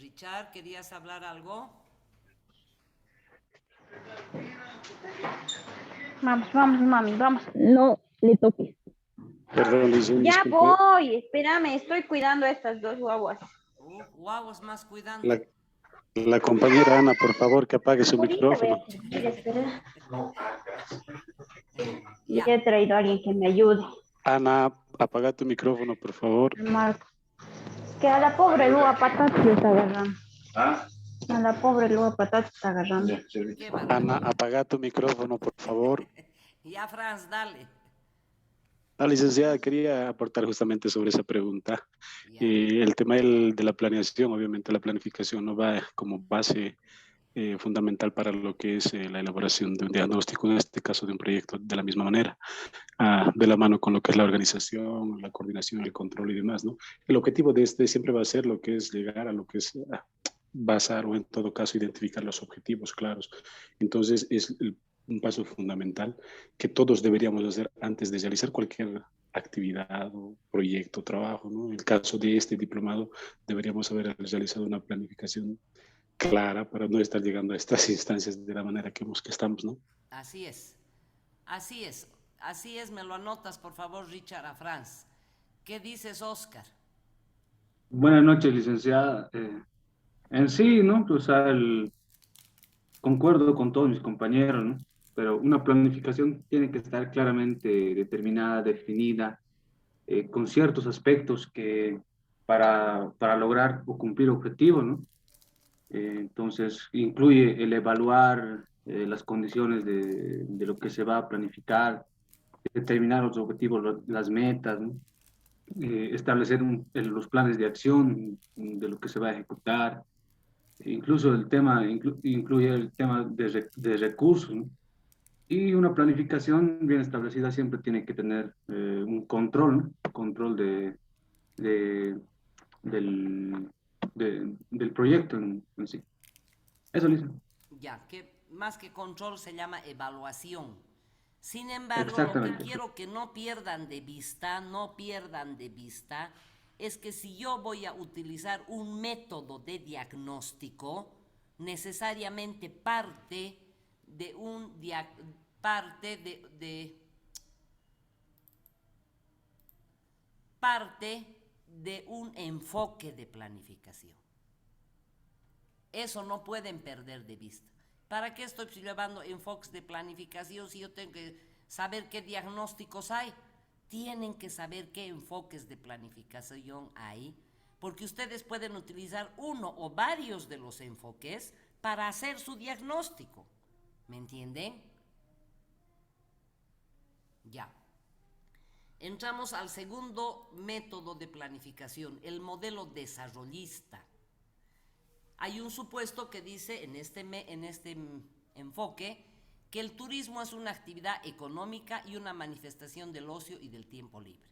Richard, ¿querías hablar algo? Vamos, vamos, mami, vamos. No le toques. Perdón, Lizeth, Ya disculpe. voy, espérame, estoy cuidando a estas dos guaguas. Guaguas más cuidando. La compañera Ana, por favor, que apague su Ahorita voy a micrófono. servir, espera. Ya. Ya he traído a alguien que me ayude. Ana, apaga tu micrófono, por favor. Marco. Que a la pobre Lua Patata le está agarrando. ¿Ah? A la pobre Lua Patata está agarrando. Qué Ana, barbaridad. apaga tu micrófono, por favor. Ya, Franz, dale. La licenciada quería aportar justamente sobre esa pregunta. Ya. El tema de la planeación, obviamente la planificación no va como base fundamental para lo que es la elaboración de un diagnóstico, en este caso de un proyecto, de la misma manera, de la mano con lo que es la organización, la coordinación, el control y demás, ¿no? El objetivo de este siempre va a ser lo que es llegar a lo que es basar o en todo caso identificar los objetivos claros. Entonces es un paso fundamental que todos deberíamos hacer antes de realizar cualquier actividad o proyecto, trabajo, ¿no? En el caso de este diplomado, deberíamos haber realizado una planificación clara para no estar llegando a estas instancias de la manera que estamos, ¿no? Así es. Así es. Así es. Me lo anotas, por favor, Richard, a Franz. ¿Qué dices, Oscar? Buenas noches, licenciada. En sí, ¿no? Pues concuerdo con todos mis compañeros, ¿no? Pero una planificación tiene que estar claramente determinada, definida, con ciertos aspectos que para lograr o cumplir objetivos, ¿no? Entonces, incluye el evaluar las condiciones de lo que se va a planificar, determinar los objetivos, las metas, ¿no? Establecer los planes de acción de lo que se va a ejecutar. Incluso el tema incluye el tema de recursos, ¿no? Y una planificación bien establecida siempre tiene que tener un control, ¿no? Control de, del, del proyecto en sí. Eso, Lisa. Ya, que más que control se llama evaluación. Sin embargo, lo que Exactamente. quiero que no pierdan de vista, es que si yo voy a utilizar un método de diagnóstico, necesariamente parte de un enfoque de planificación. Eso no pueden perder de vista. ¿Para qué estoy llevando enfoques de planificación si yo tengo que saber qué diagnósticos hay? Tienen que saber qué enfoques de planificación hay, porque ustedes pueden utilizar uno o varios de los enfoques para hacer su diagnóstico. ¿Me entienden? Ya. Entramos al segundo método de planificación, el modelo desarrollista. Hay un supuesto que dice en este enfoque que el turismo es una actividad económica y una manifestación del ocio y del tiempo libre.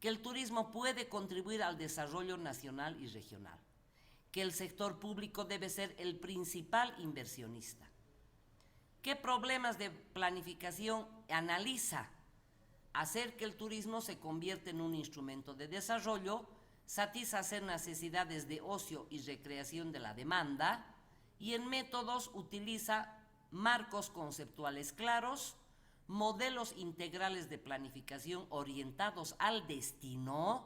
Que el turismo puede contribuir al desarrollo nacional y regional. Que el sector público debe ser el principal inversionista. ¿Qué problemas de planificación analiza? Hacer que el turismo se convierta en un instrumento de desarrollo, satisfacer necesidades de ocio y recreación de la demanda, y en métodos utiliza marcos conceptuales claros, modelos integrales de planificación orientados al destino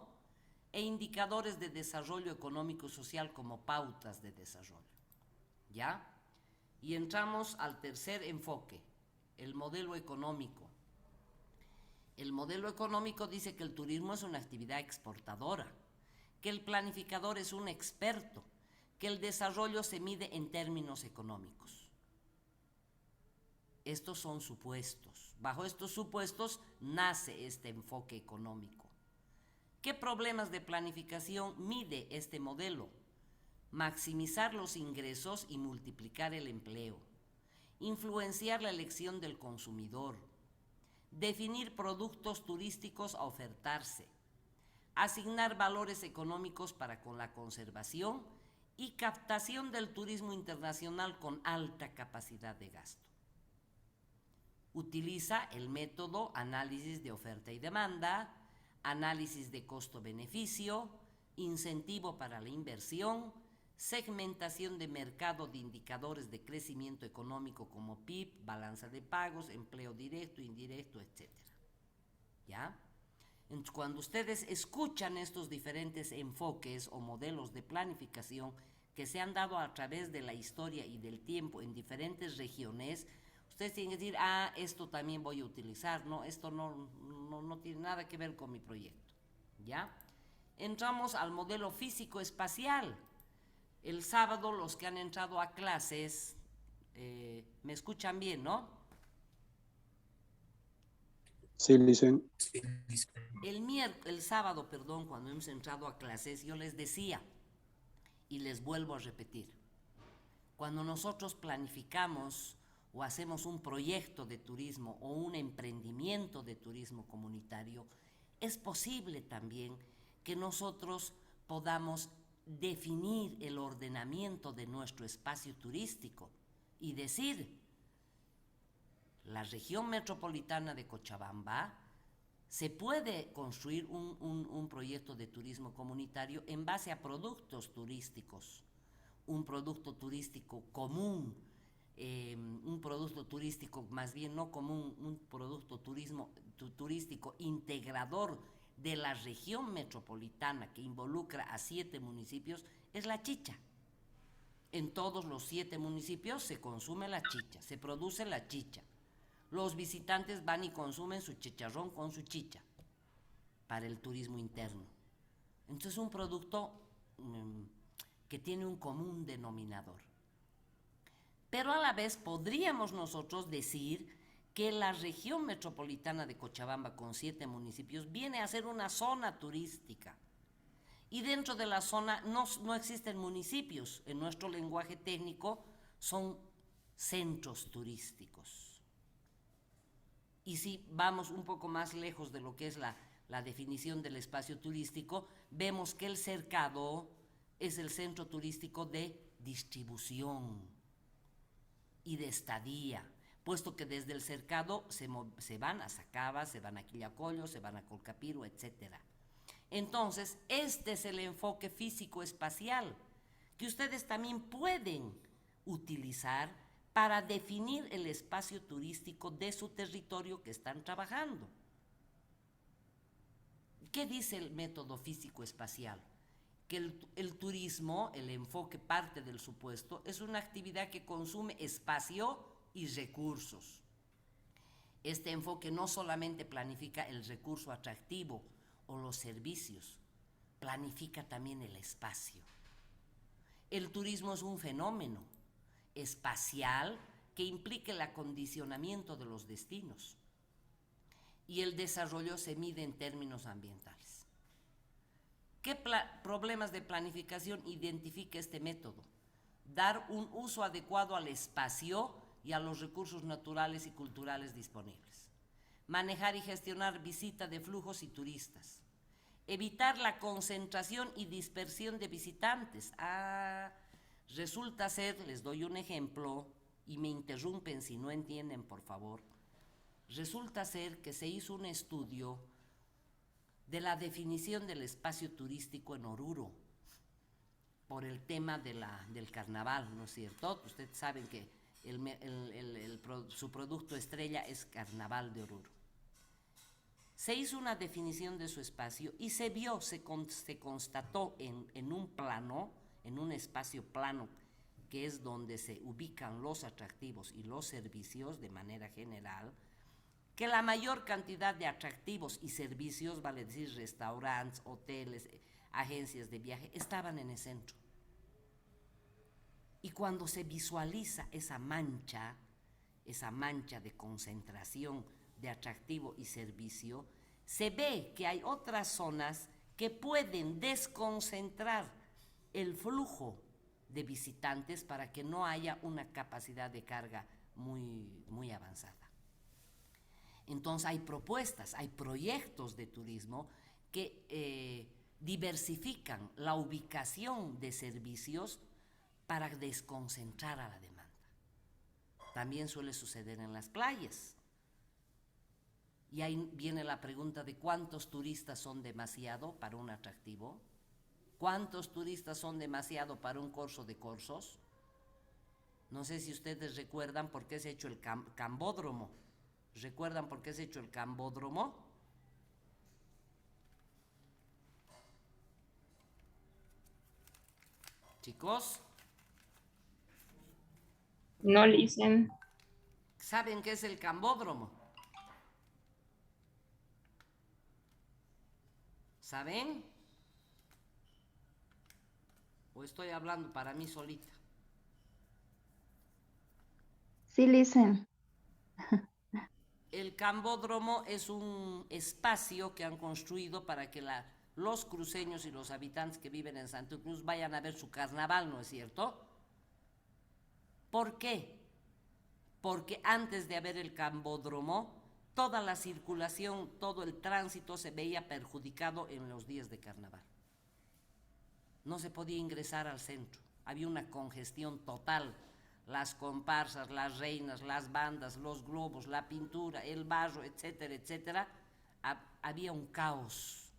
e indicadores de desarrollo económico y social como pautas de desarrollo. ¿Ya? Y entramos al tercer enfoque, el modelo económico. El modelo económico dice que el turismo es una actividad exportadora, que el planificador es un experto, que el desarrollo se mide en términos económicos. Estos son supuestos. Bajo estos supuestos nace este enfoque económico. ¿Qué problemas de planificación mide este modelo? Maximizar los ingresos y multiplicar el empleo, influenciar la elección del consumidor, definir productos turísticos a ofertarse, asignar valores económicos para con la conservación y captación del turismo internacional con alta capacidad de gasto. Utiliza el método análisis de oferta y demanda, análisis de costo-beneficio, incentivo para la inversión, segmentación de mercado de indicadores de crecimiento económico como PIB, balanza de pagos, empleo directo, indirecto, etc. ¿Ya? Entonces, cuando ustedes escuchan estos diferentes enfoques o modelos de planificación que se han dado a través de la historia y del tiempo en diferentes regiones, ustedes tienen que decir, esto también voy a utilizar, no, esto no tiene nada que ver con mi proyecto, ¿ya? Entramos al modelo físico-espacial. El sábado, los que han entrado a clases, me escuchan bien, ¿no? Sí, Licen. El sábado, cuando hemos entrado a clases, yo les decía, y les vuelvo a repetir, cuando nosotros planificamos o hacemos un proyecto de turismo o un emprendimiento de turismo comunitario, es posible también que nosotros podamos definir el ordenamiento de nuestro espacio turístico y decir, la región metropolitana de Cochabamba se puede construir un proyecto de turismo comunitario en base a productos turísticos, un producto turístico común, un producto turístico más bien no común, un producto turístico integrador de la región metropolitana que involucra a 7 municipios, es la chicha. En todos los 7 municipios se consume la chicha, se produce la chicha. Los visitantes van y consumen su chicharrón con su chicha para el turismo interno. Entonces es un producto que tiene un común denominador. Pero a la vez podríamos nosotros decir que la región metropolitana de Cochabamba con 7 municipios viene a ser una zona turística. Y dentro de la zona no existen municipios, en nuestro lenguaje técnico son centros turísticos. Y si vamos un poco más lejos de lo que es la definición del espacio turístico, vemos que el cercado es el centro turístico de distribución y de estadía, puesto que desde el cercado se van a Sacaba, se van a Quillacollo, se van a Colcapiro, etc. Entonces, este es el enfoque físico-espacial que ustedes también pueden utilizar para definir el espacio turístico de su territorio que están trabajando. ¿Qué dice el método físico-espacial? Que el turismo, el enfoque parte del supuesto, es una actividad que consume espacio y recursos. Este enfoque no solamente planifica el recurso atractivo o los servicios, planifica también el espacio. El turismo es un fenómeno espacial que implica el acondicionamiento de los destinos y el desarrollo se mide en términos ambientales. ¿Qué problemas de planificación identifica este método? Dar un uso adecuado al espacio y a los recursos naturales y culturales disponibles. Manejar y gestionar visita de flujos y turistas. Evitar la concentración y dispersión de visitantes. Resulta ser, les doy un ejemplo, y me interrumpen si no entienden, por favor. Resulta ser que se hizo un estudio de la definición del espacio turístico en Oruro, por el tema del carnaval, ¿no es cierto? Ustedes saben que su producto estrella es Carnaval de Oruro. Se hizo una definición de su espacio y se constató en un plano, en un espacio plano, que es donde se ubican los atractivos y los servicios de manera general, que la mayor cantidad de atractivos y servicios, vale decir restaurantes, hoteles, agencias de viaje, estaban en el centro. Y cuando se visualiza esa mancha de concentración de atractivo y servicio, se ve que hay otras zonas que pueden desconcentrar el flujo de visitantes para que no haya una capacidad de carga muy avanzada. Entonces hay propuestas, hay proyectos de turismo que diversifican la ubicación de servicios para desconcentrar a la demanda. También suele suceder en las playas. Y ahí viene la pregunta de cuántos turistas son demasiado para un atractivo. ¿Cuántos turistas son demasiado para un corso de corsos? No sé si ustedes recuerdan por qué se ha hecho el cambódromo. ¿Recuerdan por qué se ha hecho el cambódromo? Chicos, No, listen. ¿saben qué es el cambódromo? ¿Saben? ¿O estoy hablando para mí solita? Sí, listen. El cambódromo es un espacio que han construido para que los cruceños y los habitantes que viven en Santa Cruz vayan a ver su carnaval, ¿no es cierto? ¿Por qué? Porque antes de haber el cambódromo, toda la circulación, todo el tránsito se veía perjudicado en los días de carnaval. No se podía ingresar al centro, había una congestión total. Las comparsas, las reinas, las bandas, los globos, la pintura, el barro, etcétera, etcétera, había un caos,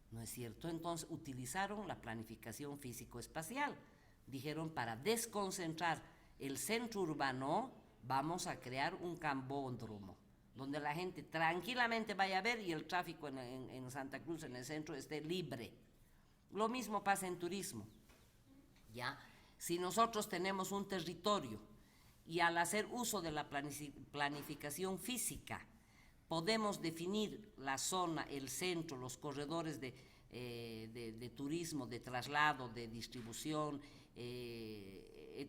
¿no es cierto? Entonces utilizaron la planificación físico-espacial. Dijeron, para desconcentrar el centro urbano, vamos a crear un cambódromo, donde la gente tranquilamente vaya a ver y el tráfico en Santa Cruz, en el centro, esté libre. Lo mismo pasa en turismo, ¿ya? Si nosotros tenemos un territorio y al hacer uso de la planificación física podemos definir la zona, el centro, los corredores de turismo, de traslado, de distribución,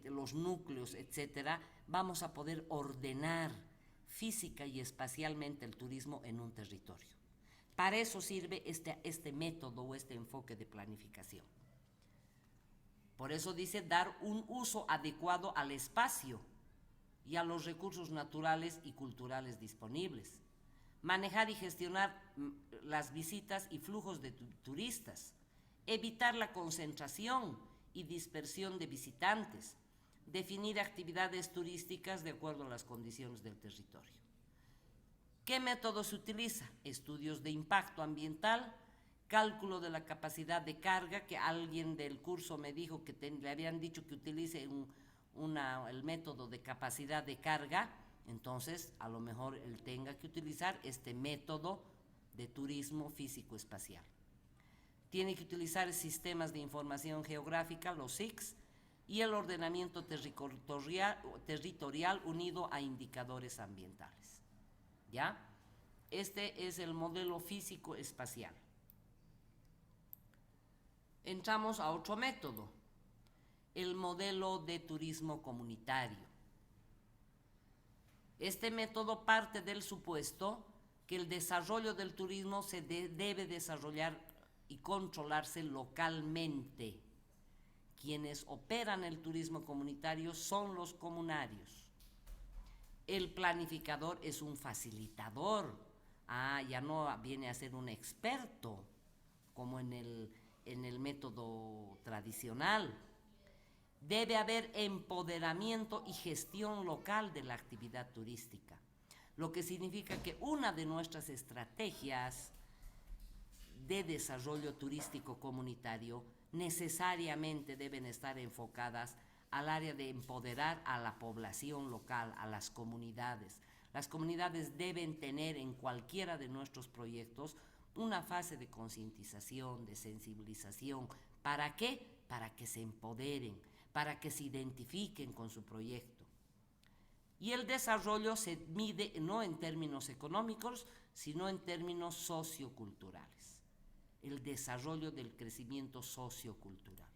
los núcleos, etcétera, vamos a poder ordenar física y espacialmente el turismo en un territorio. Para eso sirve este método o este enfoque de planificación. Por eso dice dar un uso adecuado al espacio y a los recursos naturales y culturales disponibles. Manejar y gestionar las visitas y flujos de turistas. Evitar la concentración y dispersión de visitantes. Definir actividades turísticas de acuerdo a las condiciones del territorio. ¿Qué método se utiliza? Estudios de impacto ambiental, cálculo de la capacidad de carga, que alguien del curso me dijo que le habían dicho que utilice el método de capacidad de carga, entonces a lo mejor él tenga que utilizar este método de turismo físico-espacial. Tiene que utilizar sistemas de información geográfica, los SIGs, y el ordenamiento territorial unido a indicadores ambientales. ¿Ya? Este es el modelo físico-espacial. Entramos a otro método, el modelo de turismo comunitario. Este método parte del supuesto que el desarrollo del turismo se debe desarrollar y controlarse localmente. Quienes operan el turismo comunitario son los comunarios. El planificador es un facilitador. Ya no viene a ser un experto, como en el método tradicional. Debe haber empoderamiento y gestión local de la actividad turística, lo que significa que una de nuestras estrategias de desarrollo turístico comunitario necesariamente deben estar enfocadas al área de empoderar a la población local, a las comunidades. Las comunidades deben tener en cualquiera de nuestros proyectos una fase de concientización, de sensibilización. ¿Para qué? Para que se empoderen, para que se identifiquen con su proyecto. Y el desarrollo se mide no en términos económicos, sino en términos socioculturales. El desarrollo del crecimiento sociocultural.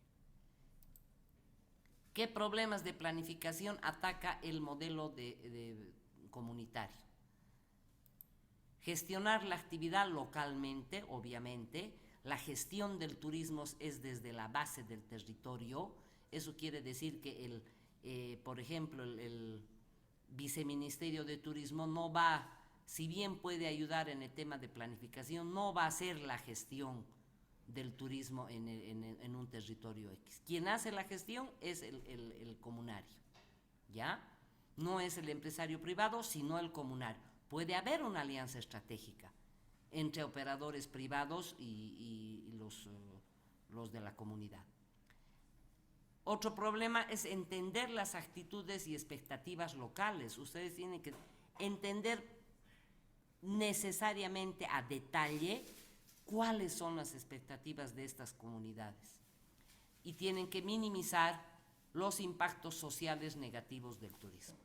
¿Qué problemas de planificación ataca el modelo comunitario? Gestionar la actividad localmente, obviamente. La gestión del turismo es desde la base del territorio. Eso quiere decir que, por ejemplo, el Viceministerio de Turismo no va, si bien puede ayudar en el tema de planificación, no va a hacer la gestión del turismo en un territorio X. Quien hace la gestión es el comunario, ¿ya? No es el empresario privado, sino el comunario. Puede haber una alianza estratégica entre operadores privados y los de la comunidad. Otro problema es entender las actitudes y expectativas locales. Ustedes tienen que entender necesariamente a detalle cuáles son las expectativas de estas comunidades y tienen que minimizar los impactos sociales negativos del turismo.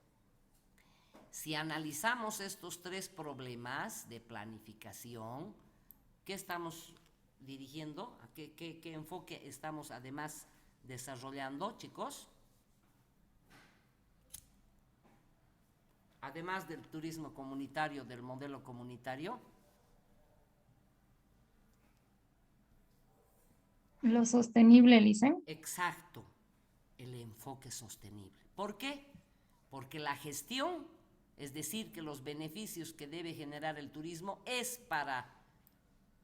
Si analizamos estos tres problemas de planificación, ¿qué estamos dirigiendo? ¿A qué enfoque estamos además desarrollando, chicos? Además del turismo comunitario, del modelo comunitario. Lo sostenible, Licen. Exacto, el enfoque sostenible. ¿Por qué? Porque la gestión, es decir, que los beneficios que debe generar el turismo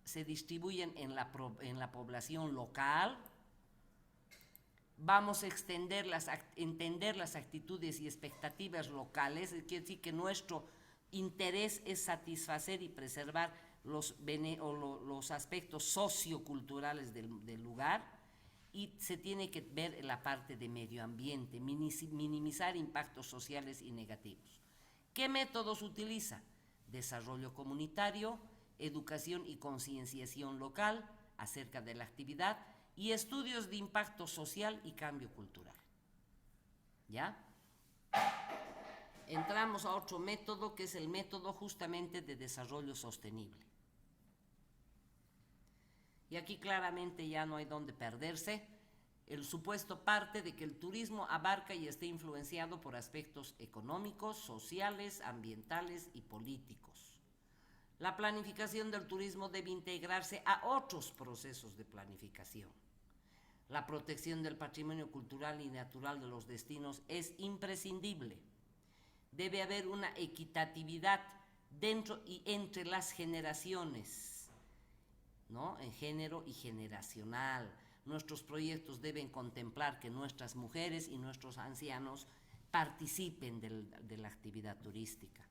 se distribuyen en la población local. Vamos a entender las actitudes y expectativas locales, quiere decir que nuestro interés es satisfacer y preservar los aspectos socioculturales del lugar, y se tiene que ver la parte de medio ambiente, minimizar impactos sociales y negativos. ¿Qué métodos utiliza? Desarrollo comunitario, educación y concienciación local acerca de la actividad y estudios de impacto social y cambio cultural. ¿Ya? Entramos a otro método que es el método justamente de desarrollo sostenible. Y aquí claramente ya no hay dónde perderse. El supuesto parte de que el turismo abarca y está influenciado por aspectos económicos, sociales, ambientales y políticos. La planificación del turismo debe integrarse a otros procesos de planificación. La protección del patrimonio cultural y natural de los destinos es imprescindible. Debe haber una equitatividad dentro y entre las generaciones, ¿no? En género y generacional. Nuestros proyectos deben contemplar que nuestras mujeres y nuestros ancianos participen de la actividad turística.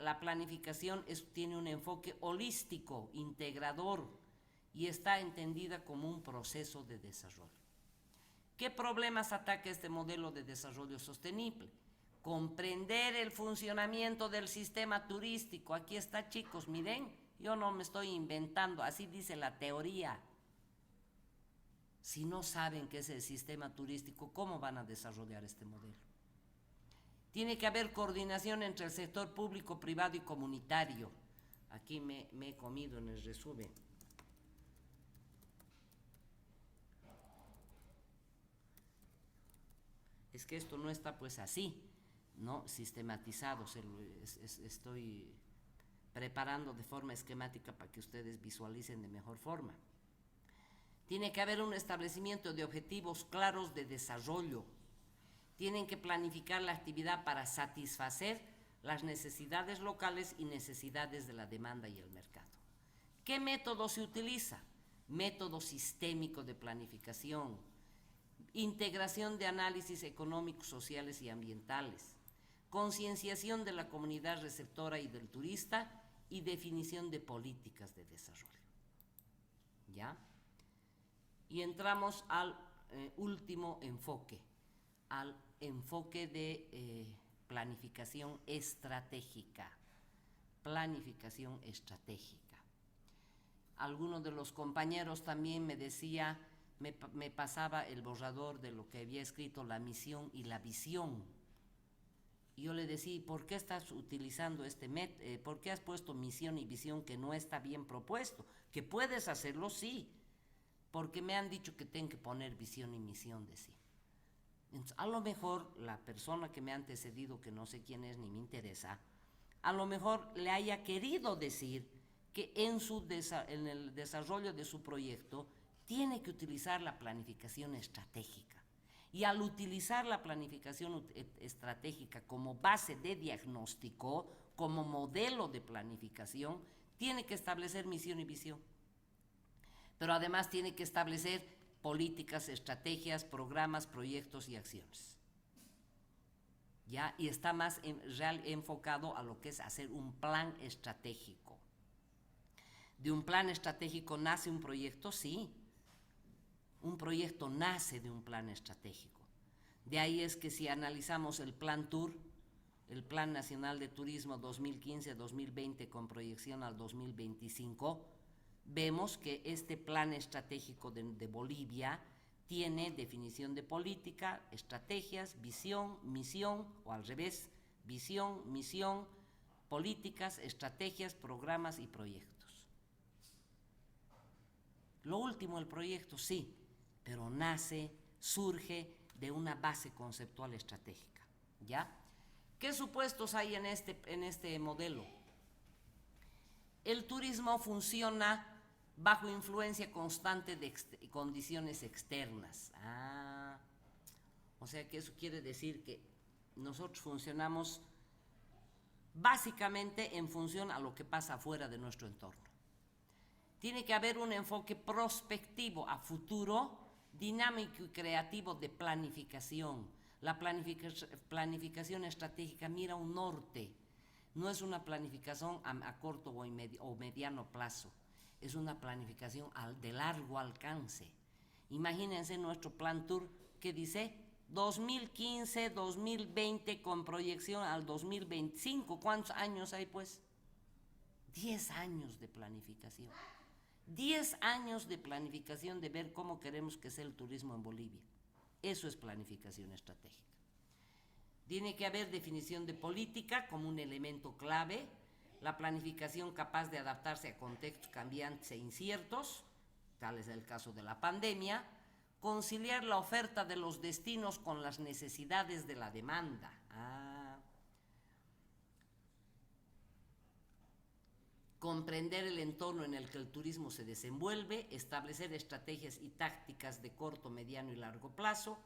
La planificación tiene un enfoque holístico, integrador, y está entendida como un proceso de desarrollo. ¿Qué problemas ataca este modelo de desarrollo sostenible? Comprender el funcionamiento del sistema turístico. Aquí está, chicos, miren, yo no me estoy inventando, así dice la teoría. Si no saben qué es el sistema turístico, ¿cómo van a desarrollar este modelo? Tiene que haber coordinación entre el sector público, privado y comunitario. Aquí me he comido en el resumen. Es que esto no está pues así, ¿no? Sistematizado, estoy preparando de forma esquemática para que ustedes visualicen de mejor forma. Tiene que haber un establecimiento de objetivos claros de desarrollo. Tienen que planificar la actividad para satisfacer las necesidades locales y necesidades de la demanda y el mercado. ¿Qué método se utiliza? Método sistémico de planificación, integración de análisis económicos, sociales y ambientales, concienciación de la comunidad receptora y del turista y definición de políticas de desarrollo. ¿Ya? Y entramos al último enfoque, al enfoque de planificación estratégica. Planificación estratégica. Algunos de los compañeros también me decía, me pasaba el borrador de lo que había escrito, la misión y la visión. Y yo le decía, ¿por qué estás utilizando por qué has puesto misión y visión que no está bien propuesto? Que puedes hacerlo, sí, porque me han dicho que tengo que poner visión y misión de sí. Entonces, a lo mejor la persona que me ha antecedido, que no sé quién es ni me interesa, a lo mejor le haya querido decir que en el desarrollo de su proyecto tiene que utilizar la planificación estratégica. Y al utilizar la planificación estratégica como base de diagnóstico, como modelo de planificación, tiene que establecer misión y visión. Pero además tiene que establecer políticas, estrategias, programas, proyectos y acciones. ¿Ya? Y está más enfocado a lo que es hacer un plan estratégico. ¿De un plan estratégico nace un proyecto? Sí, proyecto nace de un plan estratégico. De ahí es que si analizamos el Plan TUR, el Plan Nacional de Turismo 2015-2020 con proyección al 2025, vemos que este plan estratégico de Bolivia tiene definición de política, estrategias, visión, misión, o al revés, visión, misión, políticas, estrategias, programas y proyectos. Lo último, el proyecto, sí, pero surge de una base conceptual estratégica, ¿ya? ¿Qué supuestos hay en este modelo? El turismo funciona bajo influencia constante de condiciones externas. O sea que eso quiere decir que nosotros funcionamos básicamente en función a lo que pasa afuera de nuestro entorno. Tiene que haber un enfoque prospectivo a futuro, dinámico y creativo de planificación. La planificación estratégica mira un norte, no es una planificación a corto o mediano plazo, es una planificación de largo alcance. Imagínense nuestro Plan TUR que dice 2015-2020 con proyección al 2025. ¿Cuántos años hay pues? 10 años de planificación. 10 años de planificación de ver cómo queremos que sea el turismo en Bolivia. Eso es planificación estratégica. Tiene que haber definición de política como un elemento clave, la planificación capaz de adaptarse a contextos cambiantes e inciertos, tal es el caso de la pandemia, conciliar la oferta de los destinos con las necesidades de la demanda. Comprender el entorno en el que el turismo se desenvuelve, establecer estrategias y tácticas de corto, mediano y largo plazo,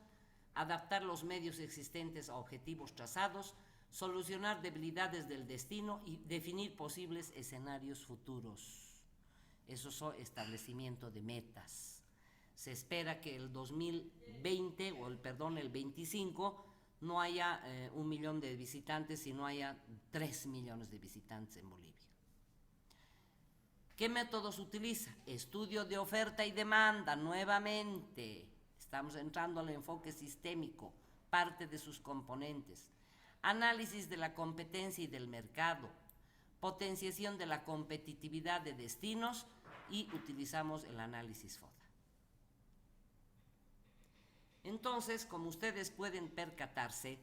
adaptar los medios existentes a objetivos trazados, solucionar debilidades del destino y definir posibles escenarios futuros. Eso es establecimiento de metas. Se espera que el 2020, el 25, no haya 1 millón de visitantes, sino haya 3 millones de visitantes en Bolivia. ¿Qué métodos utiliza? Estudio de oferta y demanda, nuevamente. Estamos entrando al enfoque sistémico, parte de sus componentes. Análisis de la competencia y del mercado. Potenciación de la competitividad de destinos y utilizamos el análisis FODA. Entonces, como ustedes pueden percatarse,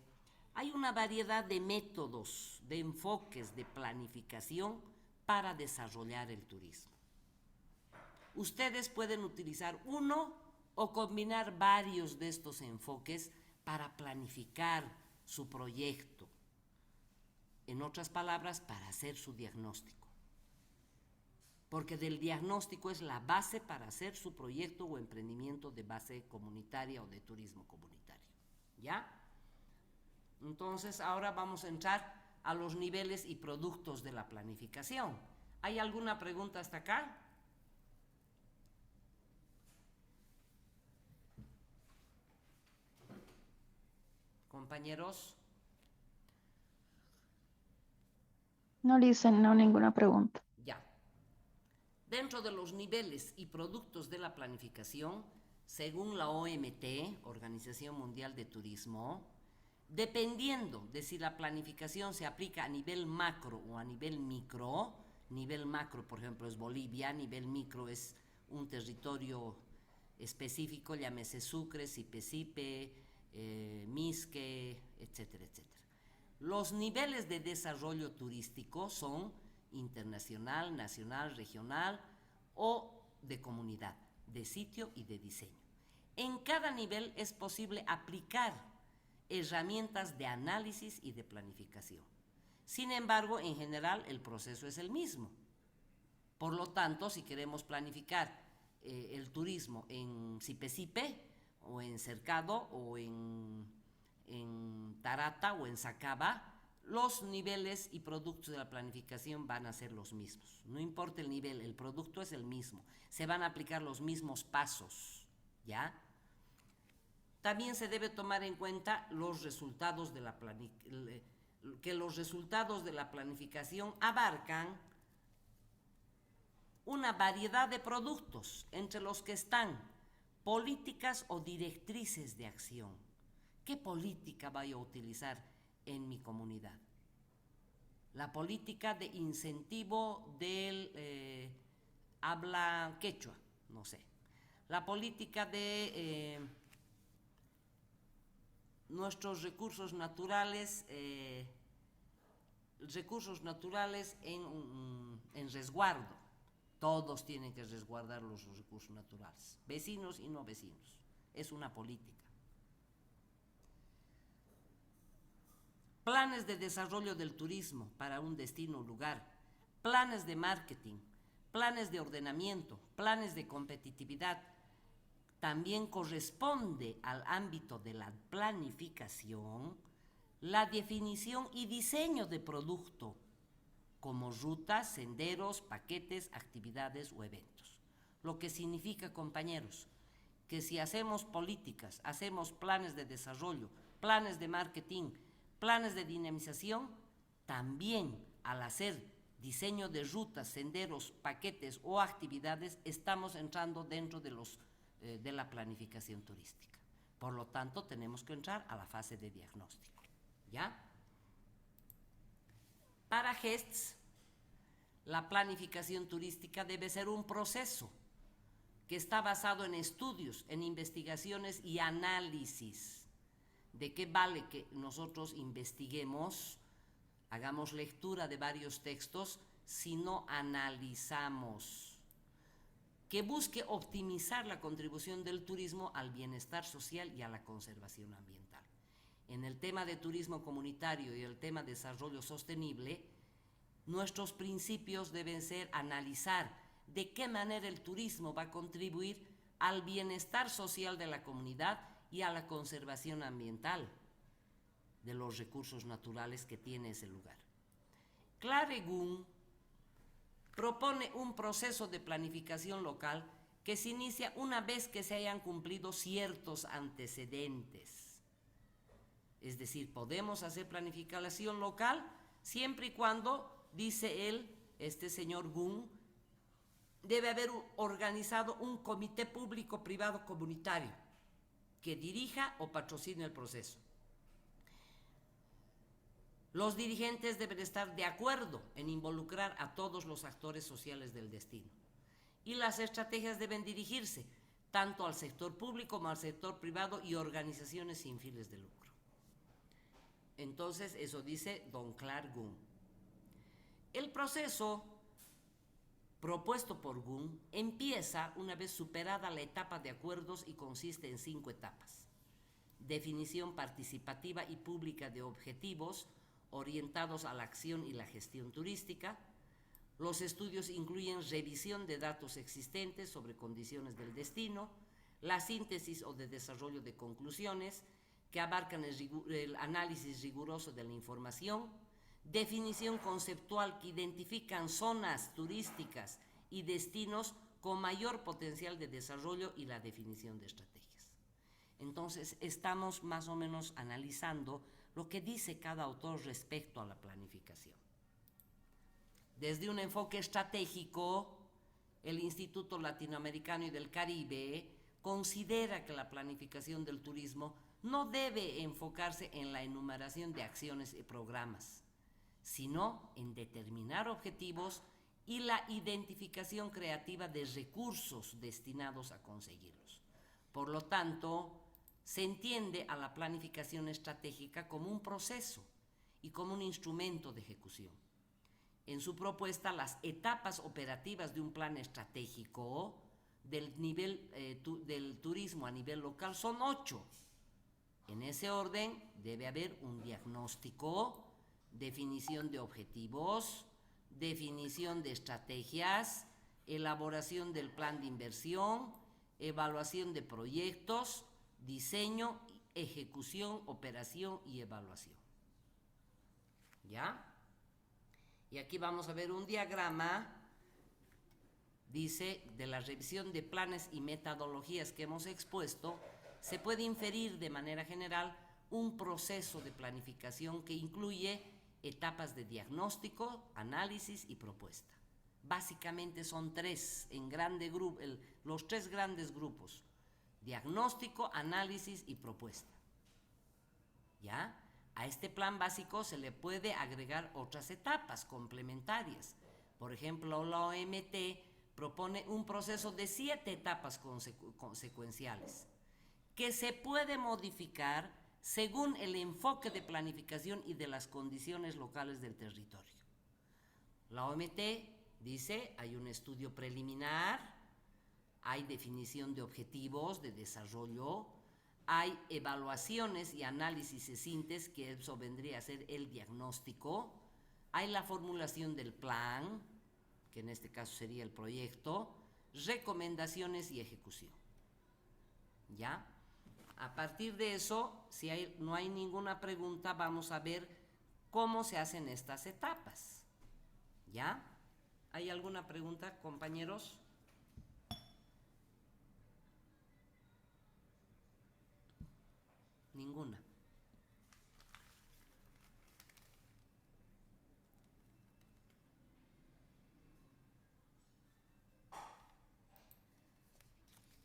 hay una variedad de métodos, de enfoques de planificación para desarrollar el turismo. Ustedes pueden utilizar uno o combinar varios de estos enfoques para planificar su proyecto. En otras palabras, para hacer su diagnóstico. Porque del diagnóstico es la base para hacer su proyecto o emprendimiento de base comunitaria o de turismo comunitario. ¿Ya? Entonces, ahora vamos a entrar a los niveles y productos de la planificación. ¿Hay alguna pregunta hasta acá? Compañeros. No dicen, no, ninguna pregunta. Ya. Dentro de los niveles y productos de la planificación, según la OMT, Organización Mundial de Turismo, dependiendo de si la planificación se aplica a nivel macro o a nivel micro, nivel macro, por ejemplo, es Bolivia, nivel micro es un territorio específico, llámese Sucre, Sipe, Misque, etcétera, etcétera. Los niveles de desarrollo turístico son internacional, nacional, regional o de comunidad, de sitio y de diseño. En cada nivel es posible aplicar herramientas de análisis y de planificación. Sin embargo, en general, el proceso es el mismo. Por lo tanto, si queremos planificar el turismo en Sipe o en Cercado o en Tarata o en Sacaba, los niveles y productos de la planificación van a ser los mismos. No importa el nivel, el producto es el mismo. Se van a aplicar los mismos pasos, ¿ya? También se debe tomar en cuenta los resultados de la planificación abarcan una variedad de productos, entre los que están políticas o directrices de acción. ¿Qué política voy a utilizar en mi comunidad? La política de incentivo del habla quechua, no sé. La política de nuestros recursos naturales en resguardo. Todos tienen que resguardar los recursos naturales, vecinos y no vecinos. Es una política. Planes de desarrollo del turismo para un destino o lugar, planes de marketing, planes de ordenamiento, planes de competitividad. También corresponde al ámbito de la planificación la definición y diseño de producto, como rutas, senderos, paquetes, actividades o eventos. Lo que significa, compañeros, que si hacemos políticas, hacemos planes de desarrollo, planes de marketing, planes de dinamización, también al hacer diseño de rutas, senderos, paquetes o actividades, estamos entrando dentro de la planificación turística. Por lo tanto, tenemos que entrar a la fase de diagnóstico. ¿Ya? Para GESTS, la planificación turística debe ser un proceso que está basado en estudios, en investigaciones y análisis. ¿De qué vale que nosotros investiguemos, hagamos lectura de varios textos, si no analizamos? Que busque optimizar la contribución del turismo al bienestar social y a la conservación ambiental. En el tema de turismo comunitario y el tema de desarrollo sostenible, nuestros principios deben ser analizar de qué manera el turismo va a contribuir al bienestar social de la comunidad y a la conservación ambiental de los recursos naturales que tiene ese lugar. Claregún propone un proceso de planificación local que se inicia una vez que se hayan cumplido ciertos antecedentes. Es decir, podemos hacer planificación local siempre y cuando, dice él, este señor Gunn, debe haber organizado un comité público-privado comunitario que dirija o patrocine el proceso. Los dirigentes deben estar de acuerdo en involucrar a todos los actores sociales del destino. Y las estrategias deben dirigirse tanto al sector público como al sector privado y organizaciones sin fines de lucro. Entonces, eso dice don Clark Gunn. El proceso propuesto por Gunn empieza una vez superada la etapa de acuerdos y consiste en 5 etapas. Definición participativa y pública de objetivos orientados a la acción y la gestión turística. Los estudios incluyen revisión de datos existentes sobre condiciones del destino, la síntesis o de desarrollo de conclusiones que abarcan el análisis riguroso de la información, definición conceptual que identifican zonas turísticas y destinos con mayor potencial de desarrollo y la definición de estrategias. Entonces, estamos más o menos analizando lo que dice cada autor respecto a la planificación. Desde un enfoque estratégico, el Instituto Latinoamericano y del Caribe considera que la planificación del turismo no debe enfocarse en la enumeración de acciones y programas, sino en determinar objetivos y la identificación creativa de recursos destinados a conseguirlos. Por lo tanto, se entiende a la planificación estratégica como un proceso y como un instrumento de ejecución. En su propuesta, las etapas operativas de un plan estratégico del turismo a nivel local son 8. En ese orden debe haber un diagnóstico, definición de objetivos, definición de estrategias, elaboración del plan de inversión, evaluación de proyectos, diseño, ejecución, operación y evaluación. ¿Ya? Y aquí vamos a ver un diagrama, dice, de la revisión de planes y metodologías que hemos expuesto, se puede inferir de manera general un proceso de planificación que incluye etapas de diagnóstico, análisis y propuesta. Básicamente son 3 en grande grupo, los 3 grandes grupos: diagnóstico, análisis y propuesta. ¿Ya? A este plan básico se le puede agregar otras etapas complementarias. Por ejemplo, la OMT propone un proceso de 7 etapas consecuenciales que se puede modificar según el enfoque de planificación y de las condiciones locales del territorio. La OMT dice, hay un estudio preliminar, hay definición de objetivos de desarrollo, hay evaluaciones y análisis de síntesis, que eso vendría a ser el diagnóstico, hay la formulación del plan, que en este caso sería el proyecto, recomendaciones y ejecución. ¿Ya? A partir de eso, si no hay ninguna pregunta, vamos a ver cómo se hacen estas etapas. ¿Ya? ¿Hay alguna pregunta, compañeros? Ninguna.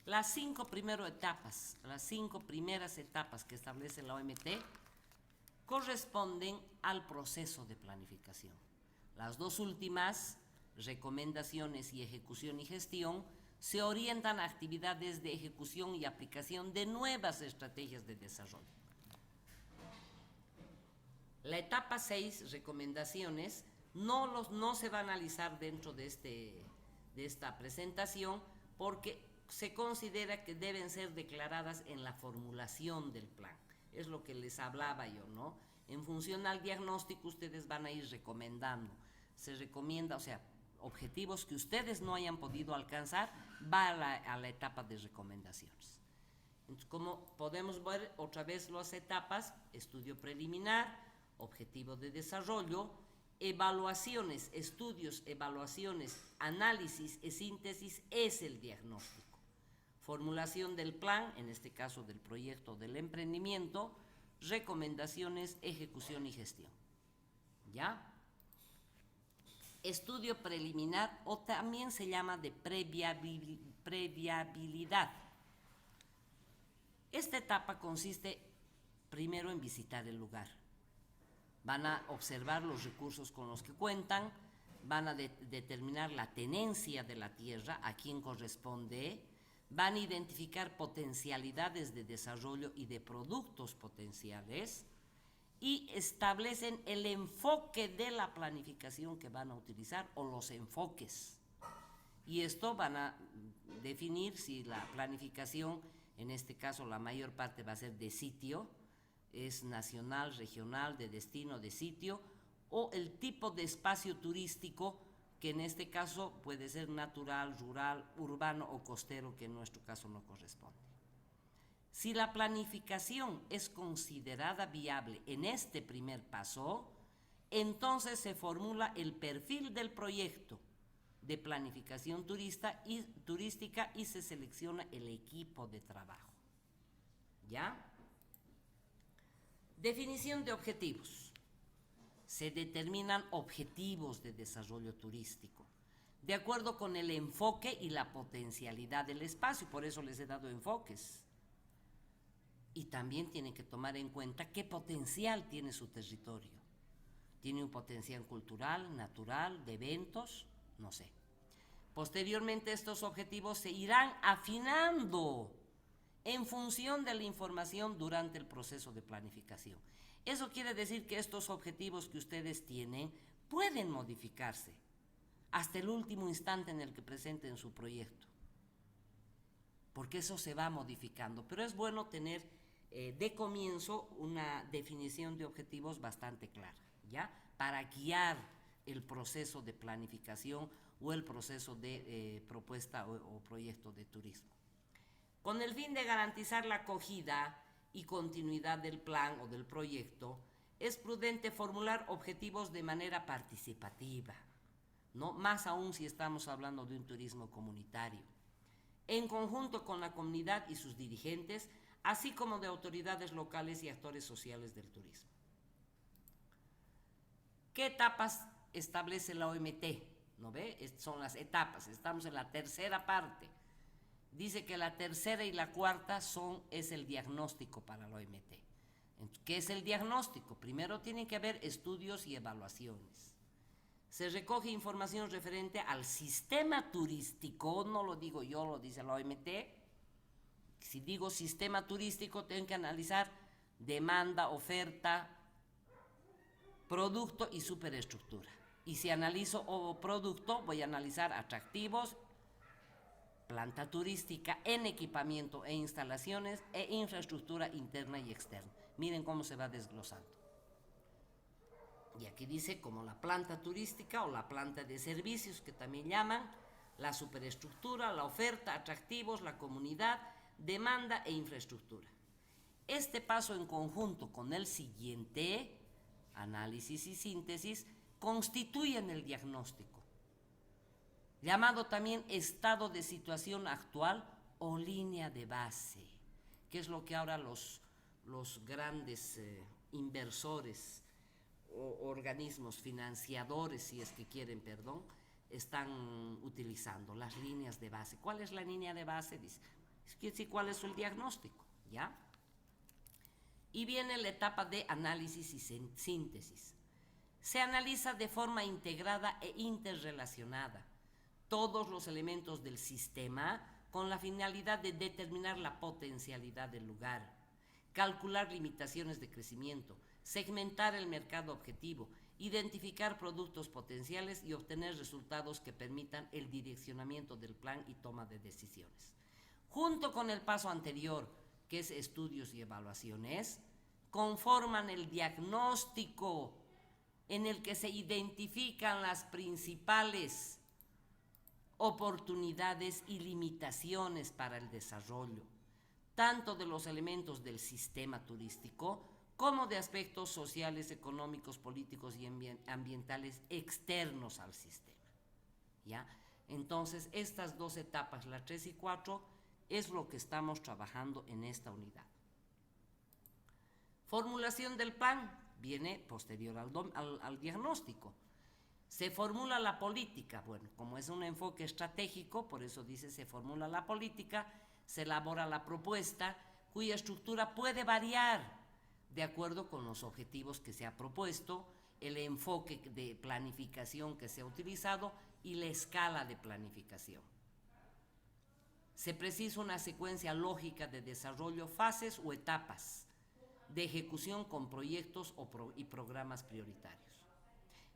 Las 5 primeras etapas que establece la OMT corresponden al proceso de planificación. Las 2 últimas, recomendaciones y ejecución y gestión, se orientan a actividades de ejecución y aplicación de nuevas estrategias de desarrollo. La etapa 6, recomendaciones, no se va a analizar dentro de esta presentación porque se considera que deben ser declaradas en la formulación del plan. Es lo que les hablaba yo, ¿no? En función al diagnóstico ustedes van a ir recomendando. Se recomienda, o sea, objetivos que ustedes no hayan podido alcanzar, va a la etapa de recomendaciones. Entonces, como podemos ver otra vez las etapas: estudio preliminar, objetivo de desarrollo, evaluaciones, estudios, evaluaciones, análisis y síntesis es el diagnóstico. Formulación del plan, en este caso del proyecto del emprendimiento, recomendaciones, ejecución y gestión. ¿Ya? Estudio preliminar, o también se llama de previabilidad. Esta etapa consiste primero en visitar el lugar. Van a observar los recursos con los que cuentan, van a determinar la tenencia de la tierra, a quién corresponde, van a identificar potencialidades de desarrollo y de productos potenciales y establecen el enfoque de la planificación que van a utilizar o los enfoques. Y esto van a definir si la planificación, en este caso la mayor parte va a ser de sitio, es nacional, regional, de destino, de sitio, o el tipo de espacio turístico, que en este caso puede ser natural, rural, urbano o costero, que en nuestro caso no corresponde. Si la planificación es considerada viable en este primer paso, entonces se formula el perfil del proyecto de planificación turística y se selecciona el equipo de trabajo. ¿Ya? Definición de objetivos. Se determinan objetivos de desarrollo turístico, de acuerdo con el enfoque y la potencialidad del espacio, por eso les he dado enfoques. Y también tienen que tomar en cuenta qué potencial tiene su territorio. ¿Tiene un potencial cultural, natural, de eventos? No sé. Posteriormente estos objetivos se irán afinando en función de la información durante el proceso de planificación. Eso quiere decir que estos objetivos que ustedes tienen pueden modificarse hasta el último instante en el que presenten su proyecto, porque eso se va modificando, pero es bueno tener de comienzo una definición de objetivos bastante clara, ¿ya? Para guiar el proceso de planificación o el proceso de propuesta o proyecto de turismo. Con el fin de garantizar la acogida y continuidad del plan o del proyecto, es prudente formular objetivos de manera participativa, ¿no? Más aún si estamos hablando de un turismo comunitario, en conjunto con la comunidad y sus dirigentes, así como de autoridades locales y actores sociales del turismo. ¿Qué etapas establece la OMT? ¿No ve? Son las etapas, estamos en la tercera parte. dice que la tercera y la cuarta es el diagnóstico para la OMT. ¿Qué es el diagnóstico? Primero tiene que haber estudios y evaluaciones. Se recoge información referente al sistema turístico, no lo digo yo, lo dice la OMT. Si digo sistema turístico, tengo que analizar demanda, oferta, producto y superestructura. Y si analizo producto, voy a analizar atractivos, planta turística, en equipamiento e instalaciones e infraestructura interna y externa. Miren cómo se va desglosando. Y aquí dice como la planta turística o la planta de servicios, que también llaman, la superestructura, la oferta, atractivos, la comunidad, demanda e infraestructura. Este paso en conjunto con el siguiente, análisis y síntesis, constituyen el diagnóstico, llamado también estado de situación actual o línea de base, que es lo que ahora los grandes inversores o organismos financiadores, si es que quieren, perdón, están utilizando, las líneas de base. ¿Cuál es la línea de base? Dice, ¿cuál es el diagnóstico? ¿Ya? Y viene la etapa de análisis y síntesis. Se analiza de forma integrada e interrelacionada todos los elementos del sistema con la finalidad de determinar la potencialidad del lugar, calcular limitaciones de crecimiento, segmentar el mercado objetivo, identificar productos potenciales y obtener resultados que permitan el direccionamiento del plan y toma de decisiones. Junto con el paso anterior, que es estudios y evaluaciones, conforman el diagnóstico en el que se identifican las principales oportunidades y limitaciones para el desarrollo, tanto de los elementos del sistema turístico como de aspectos sociales, económicos, políticos y ambientales externos al sistema. ¿Ya? Entonces, estas dos etapas, la 3 y 4, es lo que estamos trabajando en esta unidad. Formulación del plan viene posterior al diagnóstico. Se formula la política, bueno, como es un enfoque estratégico, por eso dice se formula la política, se elabora la propuesta, cuya estructura puede variar de acuerdo con los objetivos que se ha propuesto, el enfoque de planificación que se ha utilizado y la escala de planificación. Se precisa una secuencia lógica de desarrollo, fases o etapas de ejecución con proyectos y programas prioritarios.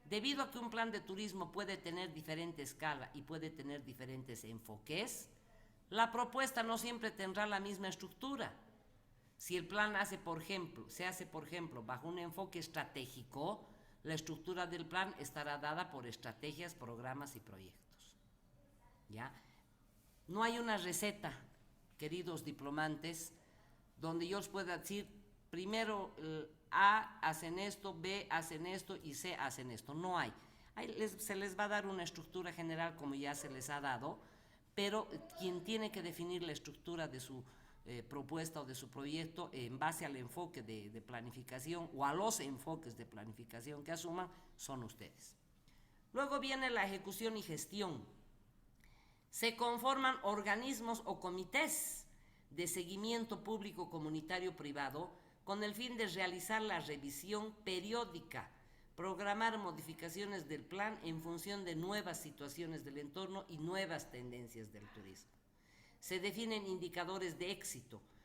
Debido a que un plan de turismo puede tener diferente escala y puede tener diferentes enfoques, la propuesta no siempre tendrá la misma estructura. Si el plan se hace, por ejemplo, bajo un enfoque estratégico, la estructura del plan estará dada por estrategias, programas y proyectos. ¿Ya? No hay una receta, queridos diplomantes, donde yo os pueda decir, primero A hacen esto, B hacen esto y C hacen esto. No hay. Se les va a dar una estructura general como ya se les ha dado, pero quien tiene que definir la estructura de su propuesta o de su proyecto en base al enfoque de planificación o a los enfoques de planificación que asuman son ustedes. Luego viene la ejecución y gestión. Se conforman organismos o comités de seguimiento público, comunitario, privado, con el fin de realizar la revisión periódica, programar modificaciones del plan en función de nuevas situaciones del entorno y nuevas tendencias del turismo. Se definen indicadores de éxito,